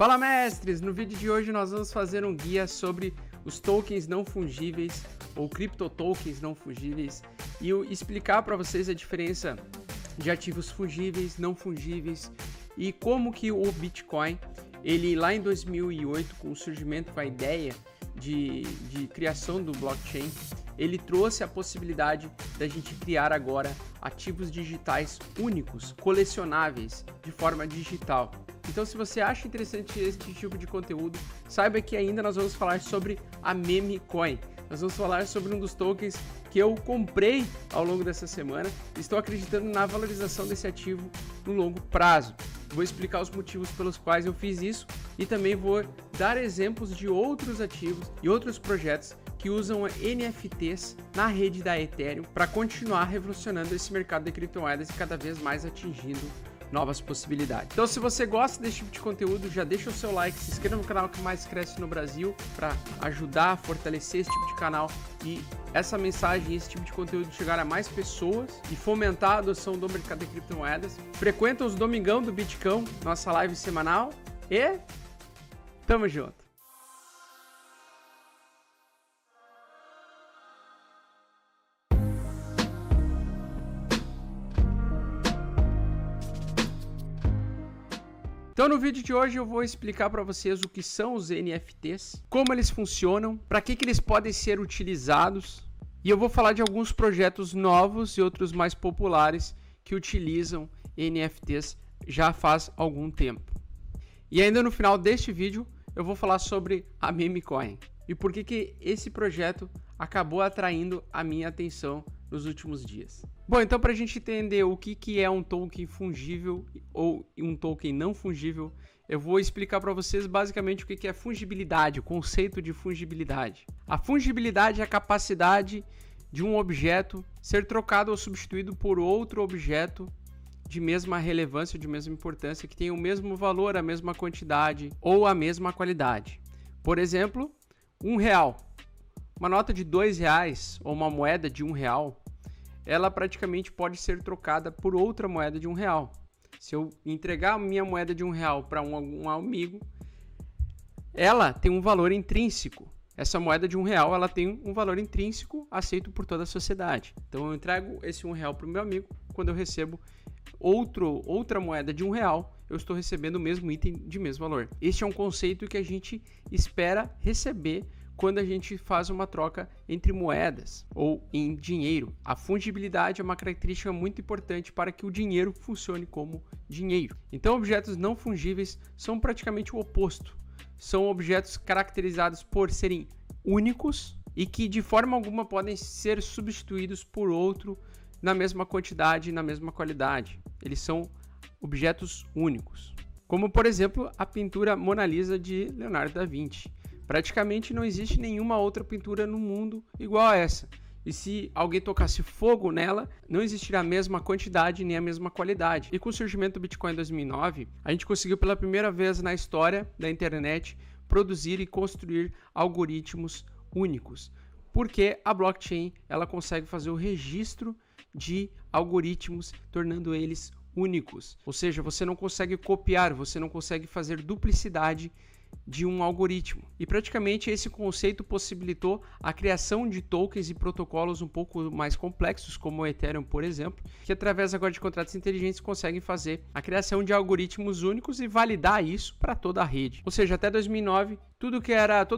Fala mestres! No vídeo de hoje nós vamos fazer um guia sobre os tokens não fungíveis ou criptotokens não fungíveis e eu explicar para vocês a diferença de ativos fungíveis, não fungíveis e como que o Bitcoin, ele lá em 2008, com o surgimento, com a ideia de criação do blockchain, ele trouxe a possibilidade da gente criar agora ativos digitais únicos, colecionáveis de forma digital. Então, se você acha interessante esse tipo de conteúdo, saiba que ainda nós vamos falar sobre a Meme Coin. Nós vamos falar sobre um dos tokens que eu comprei ao longo dessa semana. Estou acreditando na valorização desse ativo no longo prazo. Vou explicar os motivos pelos quais eu fiz isso e também vou dar exemplos de outros ativos e outros projetos que usam NFTs na rede da Ethereum para continuar revolucionando esse mercado de criptomoedas e cada vez mais atingindo novas possibilidades. Então, se você gosta desse tipo de conteúdo, já deixa o seu like, se inscreva no canal que mais cresce no Brasil para ajudar a fortalecer esse tipo de canal e essa mensagem, esse tipo de conteúdo chegar a mais pessoas e fomentar a adoção do mercado de criptomoedas. Frequenta os Domingão do Bitcão, nossa live semanal e tamo junto! Então no vídeo de hoje eu vou explicar para vocês o que são os NFTs, como eles funcionam, para que eles podem ser utilizados e eu vou falar de alguns projetos novos e outros mais populares que utilizam NFTs já faz algum tempo. E ainda no final deste vídeo eu vou falar sobre a Meme Coin e por que esse projeto acabou atraindo a minha atenção nos últimos dias. Bom, então para a gente entender o que é um token fungível ou um token não fungível, eu vou explicar para vocês basicamente o que é fungibilidade, o conceito de fungibilidade. A fungibilidade é a capacidade de um objeto ser trocado ou substituído por outro objeto de mesma relevância, de mesma importância, que tenha o mesmo valor, a mesma quantidade ou a mesma qualidade. Por exemplo, R$1. Uma nota de R$2 ou uma moeda de R$1, ela praticamente pode ser trocada por outra moeda de R$1. Se eu entregar a minha moeda de R$1 para um amigo, ela tem um valor intrínseco. Essa moeda de R$1, ela tem um valor intrínseco aceito por toda a sociedade. Então eu entrego esse R$1 para o meu amigo, quando eu recebo outra moeda de R$1, eu estou recebendo o mesmo item de mesmo valor. Este é um conceito que a gente espera receber quando a gente faz uma troca entre moedas ou em dinheiro. A fungibilidade é uma característica muito importante para que o dinheiro funcione como dinheiro. Então, objetos não fungíveis são praticamente o oposto. São objetos caracterizados por serem únicos e que de forma alguma podem ser substituídos por outro na mesma quantidade e na mesma qualidade. Eles são objetos únicos. Como, por exemplo, a pintura Mona Lisa de Leonardo da Vinci. Praticamente não existe nenhuma outra pintura no mundo igual a essa. E se alguém tocasse fogo nela, não existiria a mesma quantidade nem a mesma qualidade. E com o surgimento do Bitcoin em 2009, a gente conseguiu pela primeira vez na história da internet produzir e construir algoritmos únicos. Porque a blockchain ela consegue fazer o registro de algoritmos, tornando eles únicos. Ou seja, você não consegue copiar, você não consegue fazer duplicidade de um algoritmo. E praticamente esse conceito possibilitou a criação de tokens e protocolos um pouco mais complexos, como o Ethereum, por exemplo, que através agora de contratos inteligentes conseguem fazer a criação de algoritmos únicos e validar isso para toda a rede. Ou seja, até 2009, todo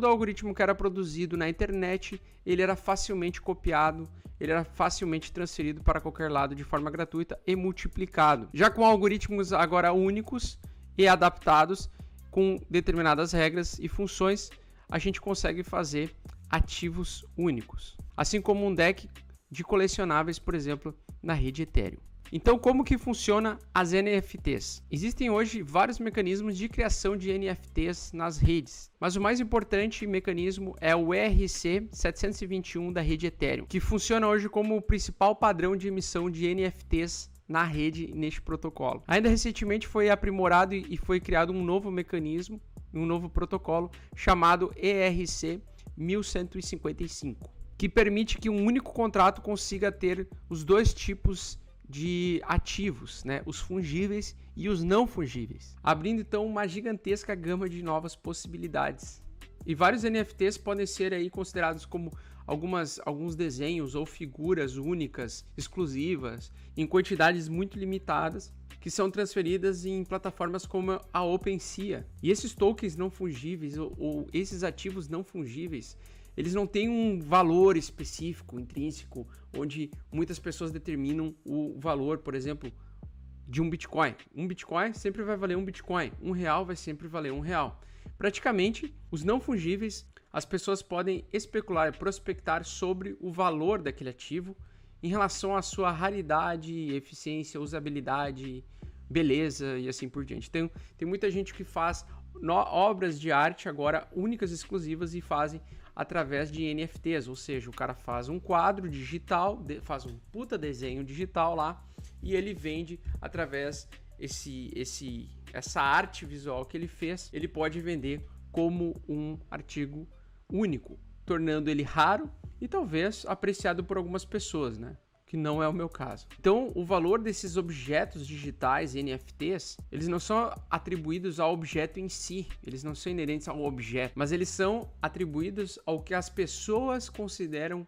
algoritmo que era produzido na internet, ele era facilmente copiado, ele era facilmente transferido para qualquer lado de forma gratuita e multiplicado. Já com algoritmos agora únicos e adaptados, com determinadas regras e funções, a gente consegue fazer ativos únicos. Assim como um deck de colecionáveis, por exemplo, na rede Ethereum. Então, como que funciona as NFTs? Existem hoje vários mecanismos de criação de NFTs nas redes, mas o mais importante mecanismo é o ERC-721 da rede Ethereum, que funciona hoje como o principal padrão de emissão de NFTs na rede neste protocolo. Ainda recentemente foi aprimorado e foi criado um novo mecanismo, um novo protocolo chamado ERC-1155, que permite que um único contrato consiga ter os dois tipos de ativos, né? Os fungíveis e os não fungíveis, abrindo então uma gigantesca gama de novas possibilidades. E vários NFTs podem ser aí considerados como alguns desenhos ou figuras únicas, exclusivas, em quantidades muito limitadas, que são transferidas em plataformas como a OpenSea. E esses tokens não fungíveis ou esses ativos não fungíveis, eles não têm um valor específico, intrínseco, onde muitas pessoas determinam o valor, por exemplo, de um Bitcoin. Um Bitcoin sempre vai valer um Bitcoin. R$1 vai sempre valer R$1. Praticamente, os não fungíveis, as pessoas podem especular e prospectar sobre o valor daquele ativo em relação à sua raridade, eficiência, usabilidade, beleza e assim por diante. Tem muita gente que faz obras de arte agora únicas, exclusivas e fazem através de NFTs, ou seja, o cara faz um quadro digital, faz um puta desenho digital lá e ele vende através essa arte visual que ele fez, ele pode vender como um artigo único, tornando ele raro e talvez apreciado por algumas pessoas, né? Que não é o meu caso. Então, o valor desses objetos digitais, NFTs, eles não são atribuídos ao objeto em si, eles não são inerentes ao objeto, mas eles são atribuídos ao que as pessoas consideram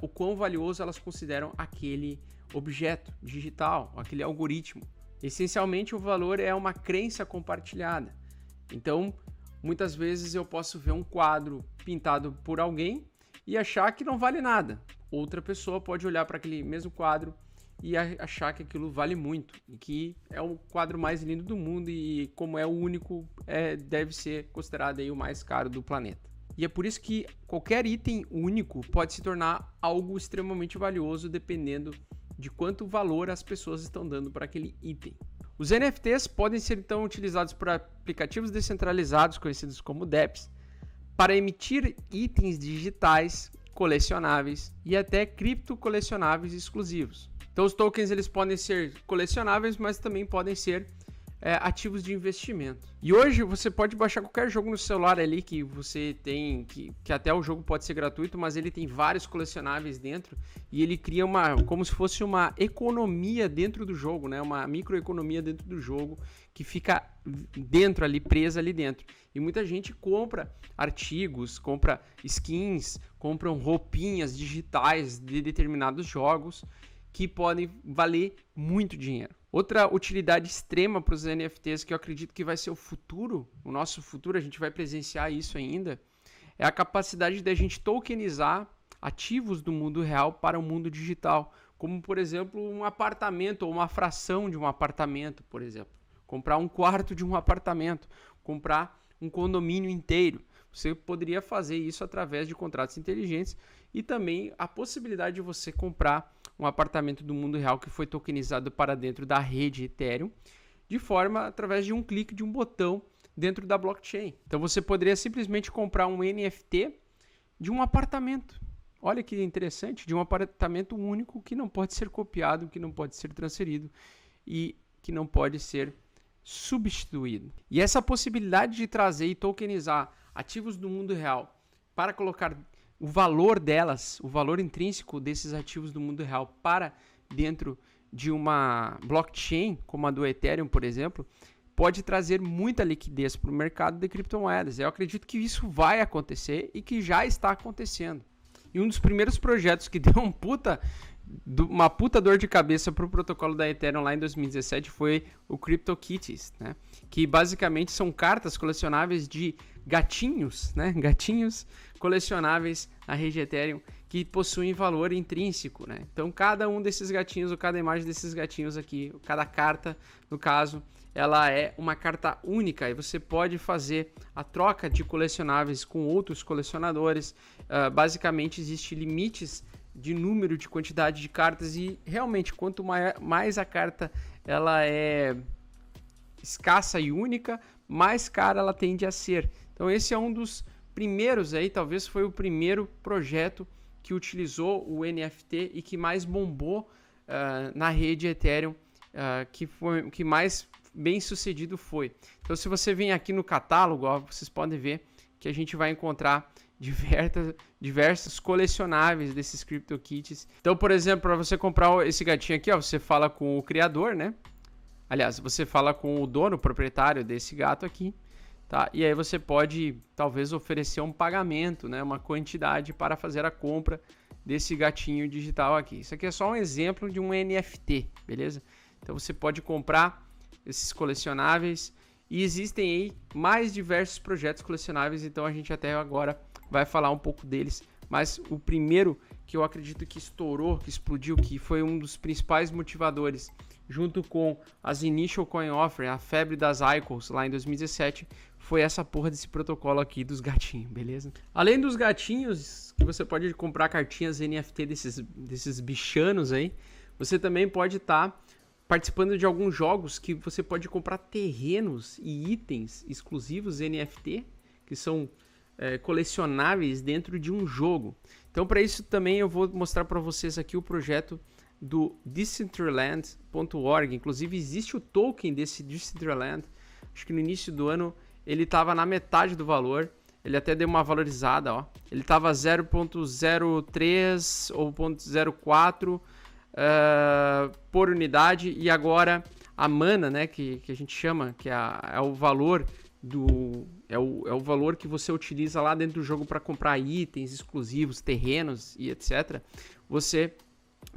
o quão valioso elas consideram aquele objeto digital, aquele algoritmo. Essencialmente, o valor é uma crença compartilhada. Então, muitas vezes eu posso ver um quadro pintado por alguém e achar que não vale nada. Outra pessoa pode olhar para aquele mesmo quadro e achar que aquilo vale muito, e que é o quadro mais lindo do mundo e, como é o único, deve ser considerado aí o mais caro do planeta. E é por isso que qualquer item único pode se tornar algo extremamente valioso dependendo de quanto valor as pessoas estão dando para aquele item. Os NFTs podem ser então utilizados por aplicativos descentralizados, conhecidos como dApps, para emitir itens digitais colecionáveis e até criptocolecionáveis exclusivos. Então os tokens eles podem ser colecionáveis, mas também podem ser ativos de investimento. E hoje você pode baixar qualquer jogo no celular ali que você tem, que até o jogo pode ser gratuito, mas ele tem vários colecionáveis dentro e ele cria como se fosse uma economia dentro do jogo, né? Uma microeconomia dentro do jogo que fica dentro ali, presa ali dentro. E muita gente compra artigos, compra skins, compram roupinhas digitais de determinados jogos que podem valer muito dinheiro. Outra utilidade extrema para os NFTs, que eu acredito que vai ser o nosso futuro, a gente vai presenciar isso ainda, é a capacidade de a gente tokenizar ativos do mundo real para o mundo digital, como, por exemplo, um apartamento ou uma fração de um apartamento, por exemplo. Comprar um quarto de um apartamento, comprar um condomínio inteiro. Você poderia fazer isso através de contratos inteligentes e também a possibilidade de você comprar um apartamento do mundo real que foi tokenizado para dentro da rede Ethereum, de forma através de um clique de um botão dentro da blockchain. Então você poderia simplesmente comprar um NFT de um apartamento. Olha que interessante, de um apartamento único que não pode ser copiado, que não pode ser transferido e que não pode ser substituído. E essa possibilidade de trazer e tokenizar ativos do mundo real para colocar o valor delas, o valor intrínseco desses ativos do mundo real para dentro de uma blockchain, como a do Ethereum, por exemplo, pode trazer muita liquidez para o mercado de criptomoedas. Eu acredito que isso vai acontecer e que já está acontecendo. E um dos primeiros projetos que deu uma puta dor de cabeça para o protocolo da Ethereum lá em 2017 foi o CryptoKitties, né? Que basicamente são cartas colecionáveis de gatinhos, né? Gatinhos colecionáveis na rede Ethereum que possuem valor intrínseco, né? Então cada um desses gatinhos, ou cada imagem desses gatinhos aqui, cada carta, no caso, ela é uma carta única e você pode fazer a troca de colecionáveis com outros colecionadores. Basicamente existe limites de número, de quantidade de cartas e realmente quanto mais a carta ela é escassa e única, mais cara ela tende a ser. Então esse é um dos primeiros aí, talvez foi o primeiro projeto que utilizou o NFT e que mais bombou na rede Ethereum, que mais bem sucedido foi. Então se você vem aqui no catálogo, ó, vocês podem ver que a gente vai encontrar diversos colecionáveis desses CryptoKitties. Então, por exemplo, para você comprar esse gatinho aqui, ó, você fala com o criador, né? Aliás, você fala com o dono, o proprietário desse gato aqui, tá? E aí você pode, talvez, oferecer um pagamento, né? Uma quantidade para fazer a compra desse gatinho digital aqui. Isso aqui é só um exemplo de um NFT, beleza? Então você pode comprar esses colecionáveis e existem aí mais diversos projetos colecionáveis, então a gente até agora vai falar um pouco deles, mas o primeiro que eu acredito que estourou, que explodiu, que foi um dos principais motivadores, junto com as Initial Coin Offering, a febre das ICOs lá em 2017, foi essa porra desse protocolo aqui dos gatinhos, beleza? Além dos gatinhos, que você pode comprar cartinhas NFT desses bichanos aí, você também pode estar participando de alguns jogos que você pode comprar terrenos e itens exclusivos NFT, que são colecionáveis dentro de um jogo. Então, para isso também eu vou mostrar para vocês aqui o projeto do Decentraland.org. Inclusive existe o token desse Decentraland. Acho que no início do ano ele estava na metade do valor. Ele até deu uma valorizada, ó. Ele estava 0.03 ou 0.04 por unidade, e agora a mana, né, que a gente chama, que é o valor é o valor que você utiliza lá dentro do jogo para comprar itens exclusivos, terrenos e etc. Você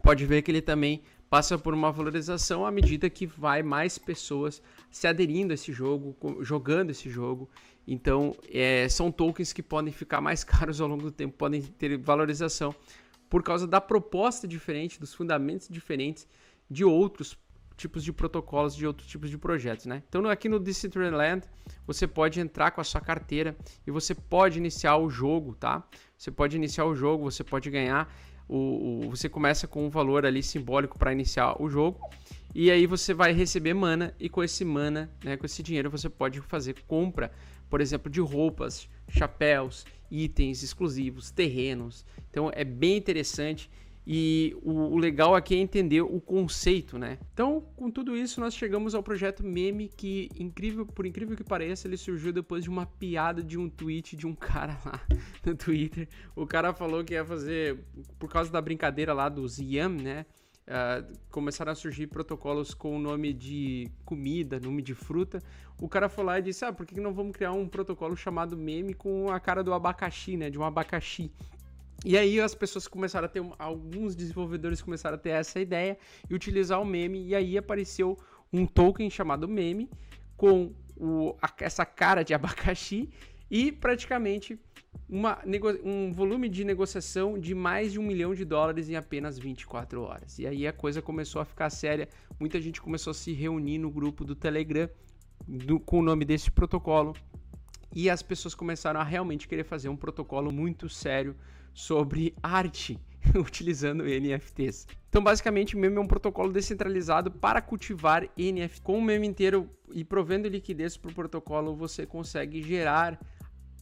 pode ver que ele também passa por uma valorização à medida que vai mais pessoas se aderindo a esse jogo, jogando esse jogo. Então, são tokens que podem ficar mais caros ao longo do tempo, podem ter valorização por causa da proposta diferente, dos fundamentos diferentes de outros tipos de protocolos, de outros tipos de projetos, né? Então, aqui no Decentraland, você pode entrar com a sua carteira e você pode iniciar o jogo, tá? Você pode iniciar o jogo, você pode ganhar, você começa com um valor ali simbólico para iniciar o jogo, e aí você vai receber mana, e com esse mana, né, com esse dinheiro, você pode fazer compra, por exemplo, de roupas, chapéus, itens exclusivos, terrenos. Então é bem interessante, e o legal aqui é entender o conceito, né? Então, com tudo isso, nós chegamos ao projeto Meme, que, por incrível que pareça, ele surgiu depois de uma piada de um tweet de um cara lá no Twitter. O cara falou que ia fazer, por causa da brincadeira lá dos Yam, né? Começaram a surgir protocolos com o nome de comida, nome de fruta. O cara foi lá e disse, por que não vamos criar um protocolo chamado Meme com a cara do abacaxi, né? De um abacaxi. E aí as pessoas começaram a ter, alguns desenvolvedores começaram a ter essa ideia e utilizar o meme, e aí apareceu um token chamado Meme com essa cara de abacaxi e praticamente um volume de negociação de mais de $1 milhão em apenas 24 horas. E aí a coisa começou a ficar séria, muita gente começou a se reunir no grupo do Telegram com o nome desse protocolo, e as pessoas começaram a realmente querer fazer um protocolo muito sério sobre arte, utilizando NFTs. Então, basicamente, o meme é um protocolo descentralizado para cultivar NFT. Com o meme inteiro e provendo liquidez para o protocolo, você consegue gerar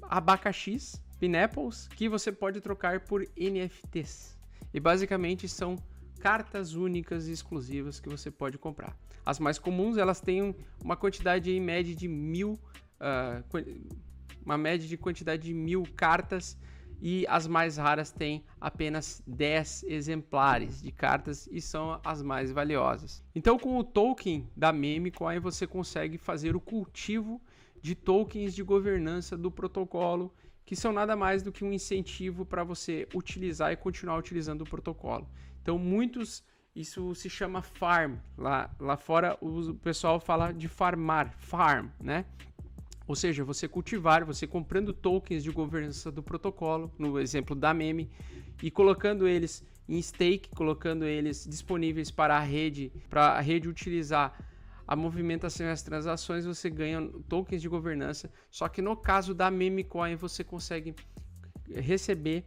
abacaxis, pineapples, que você pode trocar por NFTs. E, basicamente, são cartas únicas e exclusivas que você pode comprar. As mais comuns, elas têm uma quantidade em média de 1.000, uma média de quantidade de 1.000 cartas, e as mais raras têm apenas 10 exemplares de cartas e são as mais valiosas. Então, com o token da Memecoin, você consegue fazer o cultivo de tokens de governança do protocolo, que são nada mais do que um incentivo para você utilizar e continuar utilizando o protocolo. Então, isso se chama farm. Lá fora o pessoal fala de farm, né? Ou seja, você cultivar, você comprando tokens de governança do protocolo, no exemplo da Meme, e colocando eles em stake, colocando eles disponíveis para a rede utilizar a movimentação e as transações, você ganha tokens de governança. Só que no caso da Memecoin, você consegue receber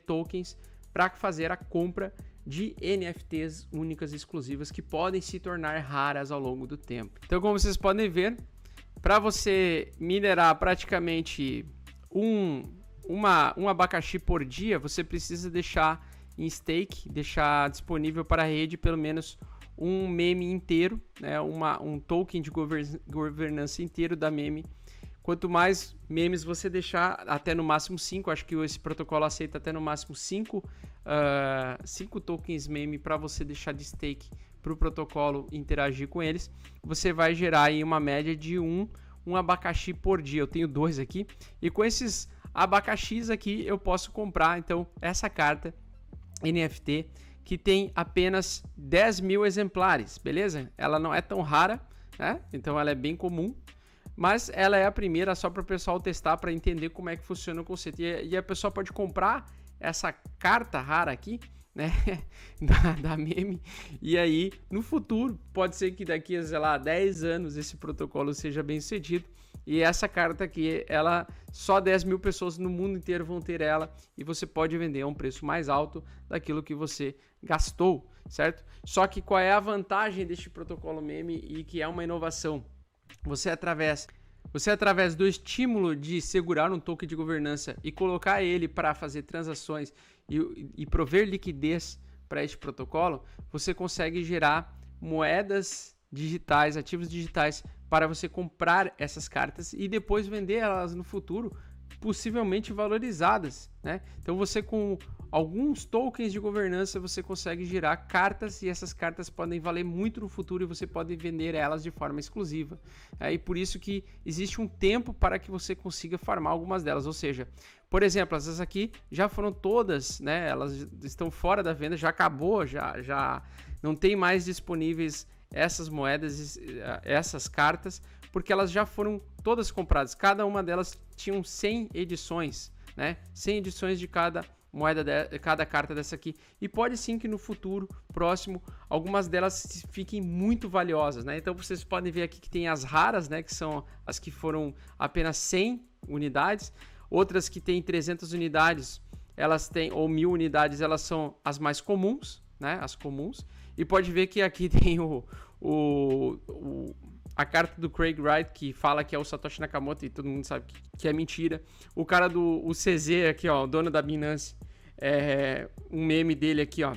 tokens para fazer a compra de NFTs únicas e exclusivas que podem se tornar raras ao longo do tempo. Então, como vocês podem ver, para você minerar praticamente um abacaxi por dia, você precisa deixar em stake, deixar disponível para a rede pelo menos um meme inteiro, né, um token de governança inteiro da meme. Quanto mais memes você deixar, até no máximo 5, acho que esse protocolo aceita até no máximo 5 tokens meme para você deixar de stake para o protocolo interagir com eles, você vai gerar aí uma média de um abacaxi por dia. Eu tenho 2 aqui, e com esses abacaxis aqui eu posso comprar então essa carta NFT que tem apenas 10 mil exemplares, beleza? Ela não é tão rara, né? Então ela é bem comum, mas ela é a primeira só para o pessoal testar, para entender como é que funciona o conceito. E a pessoa pode comprar essa carta rara aqui, né, da meme, e aí no futuro pode ser que daqui a, sei lá, 10 anos esse protocolo seja bem sucedido, e essa carta aqui, ela só 10 mil pessoas no mundo inteiro vão ter ela, e você pode vender a um preço mais alto daquilo que você gastou, certo? Só que qual é a vantagem deste protocolo meme, e que é uma inovação? Você através do estímulo de segurar um token de governança e colocar ele para fazer transações e prover liquidez para este protocolo, você consegue gerar moedas digitais, ativos digitais, para você comprar essas cartas e depois vender elas no futuro, possivelmente valorizadas, né? Então você, com alguns tokens de governança, você consegue gerar cartas, e essas cartas podem valer muito no futuro, e você pode vender elas de forma exclusiva. E por isso que existe um tempo para que você consiga farmar algumas delas. Ou seja, por exemplo, essas aqui já foram todas, né? Elas estão fora da venda, já acabou, já não tem mais disponíveis essas moedas, essas cartas, porque elas já foram todas compradas. Cada uma delas tinham 100 edições, né? 100 edições de cada moeda, cada carta dessa aqui. E pode sim que no futuro próximo algumas delas fiquem muito valiosas, né? Então vocês podem ver aqui que tem as raras, né? Que são as que foram apenas 100 unidades. Outras que tem 300 unidades, elas têm, ou 1000 unidades, elas são as mais comuns, né? As comuns. E pode ver que aqui tem a carta do Craig Wright, que fala que é o Satoshi Nakamoto, e todo mundo sabe que é mentira. O cara do CZ aqui, ó, o dono da Binance, um meme dele aqui, ó,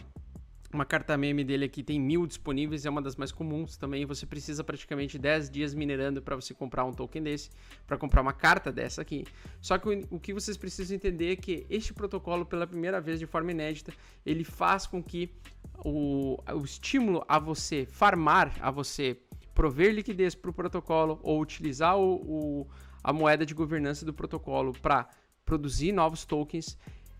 uma carta meme dele aqui, tem 1000 disponíveis, é uma das mais comuns também. Você precisa praticamente 10 dias minerando para você comprar um token desse, para comprar uma carta dessa aqui. Só que o que vocês precisam entender é que este protocolo, pela primeira vez de forma inédita, ele faz com que o estímulo a você farmar, a você prover liquidez para o protocolo, ou utilizar a moeda de governança do protocolo para produzir novos tokens,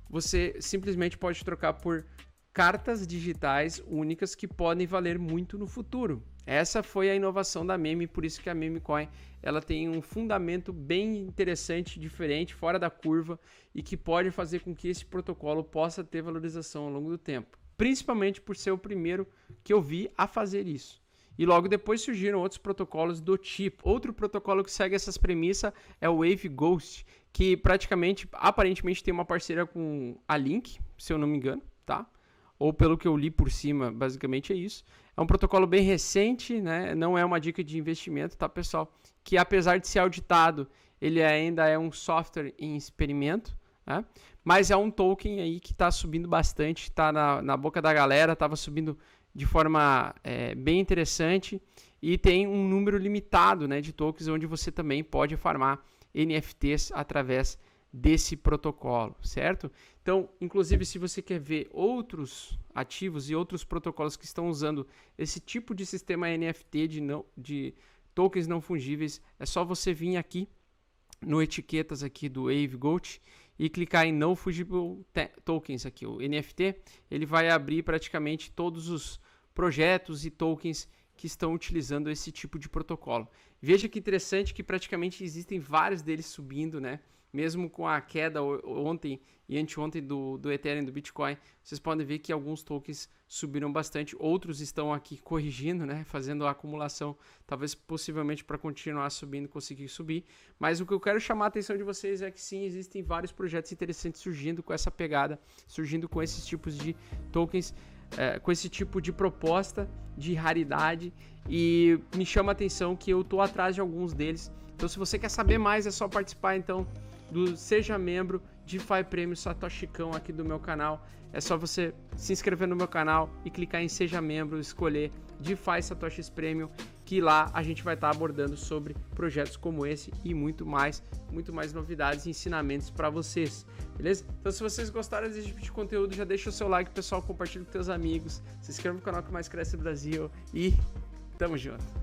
você simplesmente pode trocar por cartas digitais únicas que podem valer muito no futuro. Essa foi a inovação da meme, por isso que a meme coin, ela tem um fundamento bem interessante, diferente, fora da curva, e que pode fazer com que esse protocolo possa ter valorização ao longo do tempo. Principalmente por ser o primeiro que eu vi a fazer isso. E logo depois surgiram outros protocolos do tipo. Outro protocolo que segue essas premissas é o Wave Ghost, que praticamente, aparentemente, tem uma parceria com a Link, se eu não me engano, tá? Ou pelo que eu li por cima, basicamente é isso. É um protocolo bem recente, né? Não é uma dica de investimento, tá, pessoal? Que apesar de ser auditado, ele ainda é um software em experimento, né? Mas é um token aí que está subindo bastante, está na boca da galera, estava subindo de forma bem interessante, e tem um número limitado, né, de tokens, onde você também pode farmar NFTs através desse protocolo, certo? Então, inclusive, se você quer ver outros ativos e outros protocolos que estão usando esse tipo de sistema NFT de tokens não fungíveis, é só você vir aqui no etiquetas aqui do Wave Gold e clicar em No Fungible Tokens aqui, o NFT, ele vai abrir praticamente todos os projetos e tokens que estão utilizando esse tipo de protocolo. Veja que interessante que praticamente existem vários deles subindo, né? Mesmo com a queda ontem e anteontem do Ethereum e do Bitcoin, vocês podem ver que alguns tokens subiram bastante, outros estão aqui corrigindo, né? Fazendo a acumulação, talvez possivelmente para continuar subindo, conseguir subir. Mas o que eu quero chamar a atenção de vocês é que sim, existem vários projetos interessantes surgindo com essa pegada, surgindo com esses tipos de tokens, com esse tipo de proposta de raridade, e me chama a atenção que eu estou atrás de alguns deles. Então, se você quer saber mais, é só participar então do Seja Membro DeFi Prêmio Satoshicão aqui do meu canal. É só você se inscrever no meu canal e clicar em Seja Membro, escolher DeFi Satoshis Premium, que lá a gente vai estar abordando sobre projetos como esse e muito mais novidades e ensinamentos para vocês, beleza? Então se vocês gostaram desse tipo de conteúdo, já deixa o seu like, pessoal, compartilha com seus amigos, se inscreva no canal que mais cresce no Brasil e tamo junto!